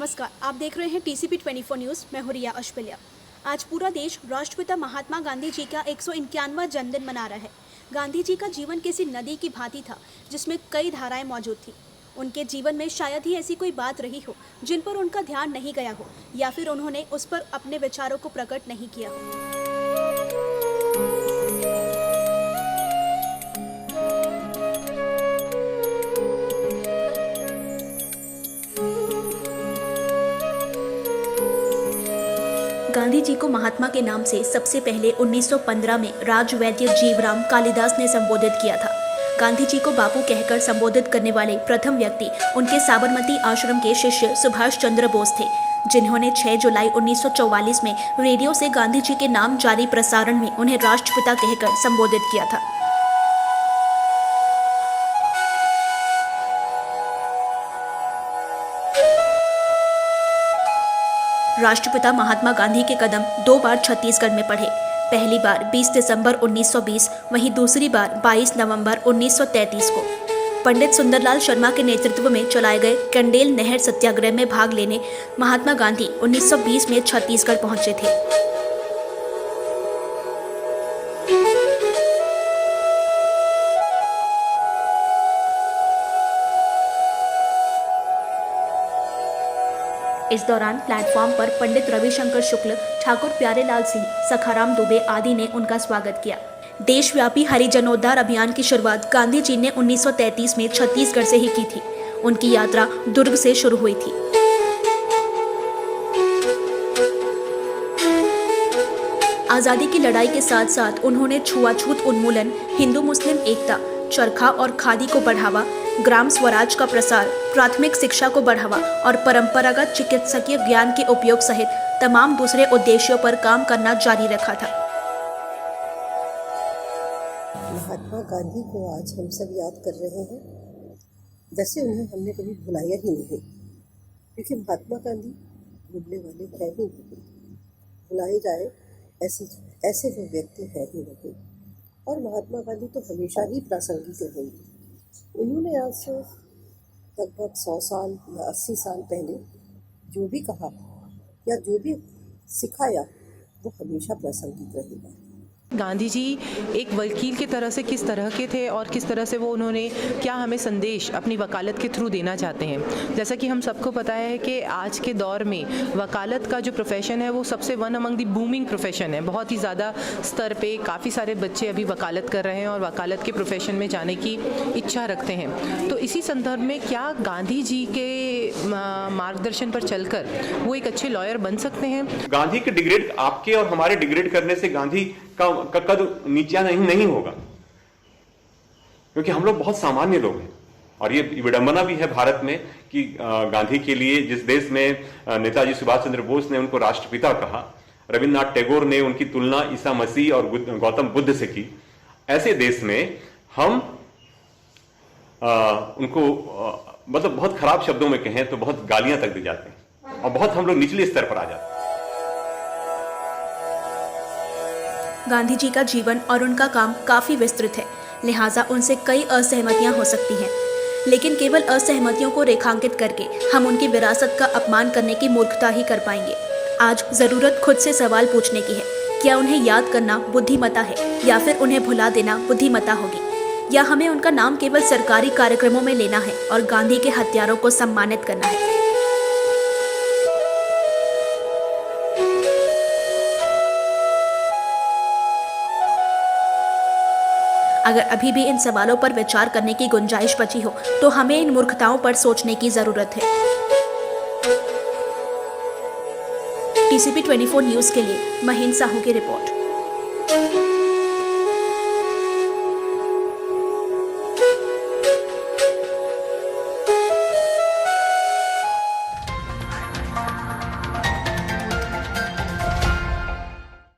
नमस्कार, आप देख रहे हैं टीसीपी 24 न्यूज़। मैं हूं रिया अशबिलिया। आज पूरा देश राष्ट्रपिता महात्मा गांधी जी का 151वां जन्मदिन मना रहा है। गांधी जी का जीवन किसी नदी की भांति था जिसमें कई धाराएं मौजूद थी। उनके जीवन में शायद ही ऐसी कोई बात रही हो जिन पर उनका ध्यान नहीं गया हो या फिर उन्होंने उस पर अपने विचारों को प्रकट नहीं किया हो। गांधी जी को महात्मा के नाम से सबसे पहले 1915 में राजवैद्य जीवराम कालिदास ने संबोधित किया था। गांधी जी को बापू कहकर संबोधित करने वाले प्रथम व्यक्ति उनके साबरमती आश्रम के शिष्य सुभाष चंद्र बोस थे, जिन्होंने 6 जुलाई 1944 में रेडियो से गांधी जी के नाम जारी प्रसारण में उन्हें राष्ट्रपिता कहकर संबोधित किया था। राष्ट्रपिता महात्मा गांधी के कदम 2 बार छत्तीसगढ़ में पड़े। पहली बार 20 दिसंबर 1920, वहीं दूसरी बार 22 नवंबर 1933 को। पंडित सुंदरलाल शर्मा के नेतृत्व में चलाए गए कंडेल नहर सत्याग्रह में भाग लेने महात्मा गांधी 1920 में छत्तीसगढ़ पहुंचे थे। इस दौरान प्लेटफॉर्म पर पंडित रविशंकर शुक्ल, ठाकुर प्यारेलाल सिंह, सखाराम दुबे आदि ने उनका स्वागत किया। देशव्यापी हरिजनोद्धार अभियान की शुरुआत गांधी जी ने 1933 में छत्तीसगढ़ से ही की थी। उनकी यात्रा दुर्ग से शुरू हुई थी। आजादी की लड़ाई के साथ साथ उन्होंने छुआछूत उन्मूलन, हिंदू मुस्लिम एकता, चरखा और खादी को बढ़ावा, ग्राम स्वराज का प्रसार, प्राथमिक शिक्षा को बढ़ावा और परंपरागत चिकित्सकीय ज्ञान के उपयोग सहित तमाम दूसरे उद्देश्यों पर काम करना जारी रखा था। महात्मा गांधी को आज हम सब याद कर रहे हैं। वैसे उन्हें हमने कभी भुलाया ही नहीं, क्योंकि महात्मा गांधी भूलने वाले हैं ही नहीं। भुलाए जाए ऐसे वो व्यक्ति है ही नहीं। और महात्मा गांधी तो हमेशा ही प्रासंगिक रहेंगे। उन्होंने आज से लगभग 100 साल या 80 साल पहले जो भी कहा या जो भी सिखाया वो हमेशा प्रासंगिक रहेगा। गांधी जी एक वकील की तरह से किस तरह के थे और किस तरह से वो उन्होंने क्या हमें संदेश अपनी वकालत के थ्रू देना चाहते हैं। जैसा कि हम सबको पता है कि आज के दौर में वकालत का जो प्रोफेशन है वो सबसे one among the booming profession है। बहुत ही ज़्यादा स्तर पे काफ़ी सारे बच्चे अभी वकालत कर रहे हैं और वकालत के प्रोफेशन में जाने की इच्छा रखते हैं। तो इसी संदर्भ में क्या गांधी जी के मार्गदर्शन पर चलकर वो एक अच्छे लॉयर बन सकते हैं? गांधी के डिग्रेड आपके और हमारे डिग्रेड करने से गांधी का कद नीचा नहीं होगा, क्योंकि हम लोग बहुत सामान्य लोग हैं। और ये विडंबना भी है भारत में कि गांधी के लिए जिस देश में नेताजी सुभाष चंद्र बोस ने उनको राष्ट्रपिता कहा, रविन्द्रनाथ टैगोर ने उनकी तुलना ईसा मसीह और गौतम बुद्ध से की, ऐसे देश में हम उनको मतलब बहुत खराब शब्दों में कहें तो बहुत गालियां तक दी जाती हैं और बहुत हम लोग निचले स्तर पर आ जाते हैं। गांधी जी का जीवन और उनका काम काफी विस्तृत है, लिहाजा उनसे कई असहमतियां हो सकती हैं, लेकिन केवल असहमतियों को रेखांकित करके हम उनकी विरासत का अपमान करने की मूर्खता ही कर पाएंगे। आज जरूरत खुद से सवाल पूछने की है, क्या उन्हें याद करना बुद्धिमता है या फिर उन्हें भुला देना बुद्धिमता होगी, या हमें उनका नाम केवल सरकारी कार्यक्रमों में लेना है और गांधी के हत्यारों को सम्मानित करना है। अगर अभी भी इन सवालों पर विचार करने की गुंजाइश बची हो तो हमें इन मूर्खताओं पर सोचने की जरूरत है। टीसीपी 24 न्यूज़ के लिए महीन साहू की रिपोर्ट।